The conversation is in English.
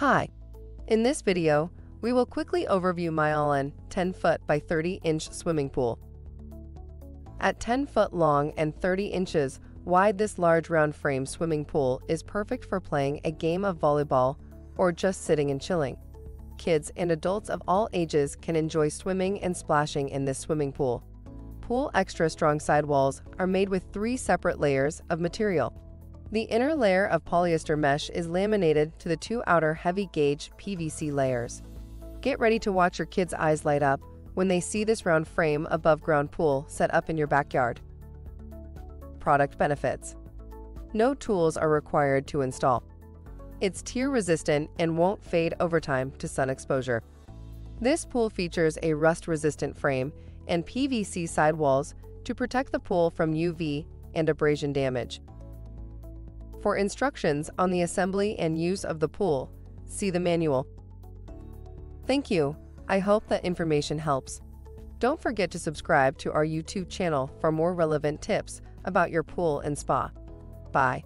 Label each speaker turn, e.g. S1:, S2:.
S1: Hi, in this video, we will quickly overview MIAOLAN 10-foot by 30-inch swimming pool. At 10 foot long and 30 inches wide, this large round frame swimming pool is perfect for playing a game of volleyball or just sitting and chilling. Kids and adults of all ages can enjoy swimming and splashing in this swimming pool. Pool extra strong sidewalls are made with 3 separate layers of material. The inner layer of polyester mesh is laminated to the 2 outer heavy gauge PVC layers. Get ready to watch your kids' eyes light up when they see this round frame above ground pool set up in your backyard. Product benefits: no tools are required to install. It's tear resistant and won't fade over time to sun exposure. This pool features a rust resistant frame and PVC sidewalls to protect the pool from UV and abrasion damage. For instructions on the assembly and use of the pool, see the manual. Thank you. I hope that information helps. Don't forget to subscribe to our YouTube channel for more relevant tips about your pool and spa. Bye.